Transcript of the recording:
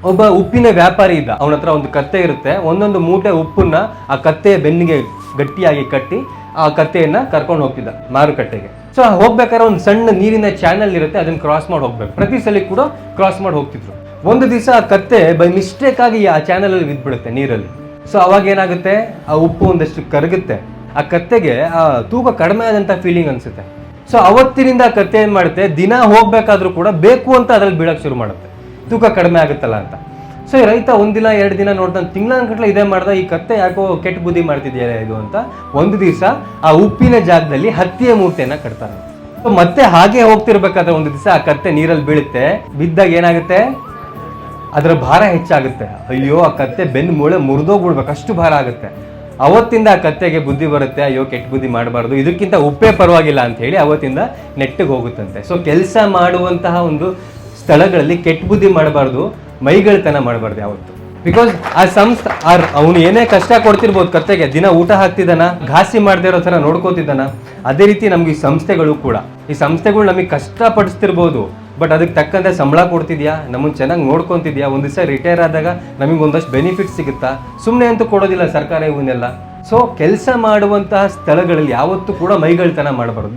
ಒಬ್ಬ ಉಪ್ಪಿನ ವ್ಯಾಪಾರಿ ಇದ್ದ. ಅವನ ಹತ್ರ ಒಂದು ಕತ್ತೆ ಇರುತ್ತೆ. ಒಂದೊಂದು ಮೂಟೆ ಉಪ್ಪನ್ನ ಆ ಕತ್ತೆಯ ಬೆನ್ನಿಗೆ ಗಟ್ಟಿಯಾಗಿ ಕಟ್ಟಿ ಆ ಕತ್ತೆಯನ್ನ ಕರ್ಕೊಂಡು ಹೋಗ್ತಿದ್ದ ಮಾರುಕಟ್ಟೆಗೆ. ಸೊ ಹೋಗ್ಬೇಕಾದ್ರೆ ಒಂದು ಸಣ್ಣ ನೀರಿನ ಚಾನಲ್ ಇರುತ್ತೆ, ಅದನ್ನ ಕ್ರಾಸ್ ಮಾಡಿ ಹೋಗ್ಬೇಕು. ಪ್ರತಿ ಸಲ ಕೂಡ ಕ್ರಾಸ್ ಮಾಡಿ ಹೋಗ್ತಿದ್ರು. ಒಂದು ದಿವಸ ಆ ಕತ್ತೆ ಬೈ ಮಿಸ್ಟೇಕ್ ಆಗಿ ಆ ಚಾನಲ್ ಅಲ್ಲಿ ಬಿದ್ಬಿಡುತ್ತೆ ನೀರಲ್ಲಿ. ಸೊ ಅವಾಗ ಏನಾಗುತ್ತೆ, ಆ ಉಪ್ಪು ಒಂದಷ್ಟು ಕರಗುತ್ತೆ. ಆ ಕತ್ತೆಗೆ ಆ ತೂಕ ಕಡಿಮೆ ಆದಂತ ಫೀಲಿಂಗ್ ಅನ್ಸುತ್ತೆ. ಸೊ ಅವತ್ತಿನಿಂದ ಆ ಕತ್ತೆ ಏನ್ ಮಾಡುತ್ತೆ, ದಿನ ಹೋಗ್ಬೇಕಾದ್ರೂ ಕೂಡ ಬೇಕು ಅಂತ ಅದ್ರಲ್ಲಿ ಬೀಳಕ್ ಶುರು ಮಾಡುತ್ತೆ, ತೂಕ ಕಡಿಮೆ ಆಗುತ್ತಲ್ಲ ಅಂತ. ಸೊ ಈ ರೈತ ಒಂದಿನ 2 ದಿನ ನೋಡ್ತಾನೆ, ತಿಂಗಳಾನ್ಗಟ್ಲೆ ಇದೇ ಮಾಡ್ದ, ಈ ಕತ್ತೆ ಯಾಕೋ ಕೆಟ್ಟ ಬುದ್ಧಿ ಮಾಡ್ತಿದ್ಯಾ ಇದು ಅಂತ. ಒಂದು ದಿವಸ ಆ ಉಪ್ಪಿನ ಜಾಗದಲ್ಲಿ ಹತ್ತಿಯ ಮೂಟೆಯನ್ನ ಕಟ್ತಾನೆ. ಸೊ ಮತ್ತೆ ಹಾಗೆ ಹೋಗ್ತಿರ್ಬೇಕಾದ್ರೆ ಒಂದು ದಿವಸ ಆ ಕತ್ತೆ ನೀರಲ್ಲಿ ಬೀಳುತ್ತೆ. ಬಿದ್ದಾಗ ಏನಾಗುತ್ತೆ, ಅದರ ಭಾರ ಹೆಚ್ಚಾಗುತ್ತೆ. ಅಯ್ಯೋ, ಆ ಕತ್ತೆ ಬೆನ್ನು ಮೂಳೆ ಮುರಿದೋಗ್ಬಿಡ್ಬೇಕು, ಅಷ್ಟು ಭಾರ ಆಗುತ್ತೆ. ಅವತ್ತಿಂದ ಆ ಕತ್ತೆಗೆ ಬುದ್ಧಿ ಬರುತ್ತೆ, ಅಯ್ಯೋ ಕೆಟ್ಟ ಬುದ್ಧಿ ಮಾಡಬಾರ್ದು, ಇದಕ್ಕಿಂತ ಉಪ್ಪೇ ಪರವಾಗಿಲ್ಲ ಅಂತ ಹೇಳಿ ಅವತ್ತಿಂದ ನೆಟ್ಟಿಗೆ ಹೋಗುತ್ತಂತೆ. ಸೊ ಕೆಲಸ ಮಾಡುವಂತಹ ಒಂದು ಸ್ಥಳಗಳಲ್ಲಿ ಕೆಟ್ಟ ಬುದ್ಧಿ ಮಾಡಬಾರ್ದು, ಮೈಗಳ್ತನ ಮಾಡಬಾರ್ದು ಯಾವತ್ತು. ಬಿಕಾಸ್ ಆ ಸಂಸ್ಥೆ ಅವನು ಏನೇ ಕಷ್ಟ ಕೊಡ್ತಿರ್ಬೋದು ಕತ್ತೆಗೆ, ದಿನ ಊಟ ಹಾಕ್ತಿದ್ದಾನ, ಘಾಸಿ ಮಾಡದೇ ಇರೋ ಥರ ನೋಡ್ಕೋತಿದ್ದಾನ. ಅದೇ ರೀತಿ ನಮ್ಗೆ ಈ ಸಂಸ್ಥೆಗಳು ಕೂಡ, ಈ ಸಂಸ್ಥೆಗಳು ನಮಗೆ ಕಷ್ಟಪಡಿಸ್ತಿರ್ಬೋದು, ಬಟ್ ಅದಕ್ಕೆ ತಕ್ಕಂತೆ ಸಂಬಳ ಕೊಡ್ತಿದ್ಯಾ, ನಮ್ಮನ್ನು ಚೆನ್ನಾಗಿ ನೋಡ್ಕೊತಿದ್ಯಾ, ಒಂದು ದಿವಸ ರಿಟೈರ್ ಆದಾಗ ನಮಗೆ ಒಂದಷ್ಟು ಬೆನಿಫಿಟ್ ಸಿಗುತ್ತಾ? ಸುಮ್ಮನೆ ಅಂತೂ ಕೊಡೋದಿಲ್ಲ ಸರ್ಕಾರ ಇವನ್ನೆಲ್ಲ. ಸೊ ಕೆಲಸ ಮಾಡುವಂತಹ ಸ್ಥಳಗಳಲ್ಲಿ ಯಾವತ್ತೂ ಕೂಡ ಮೈಗಳ್ತನ ಮಾಡಬಾರ್ದು.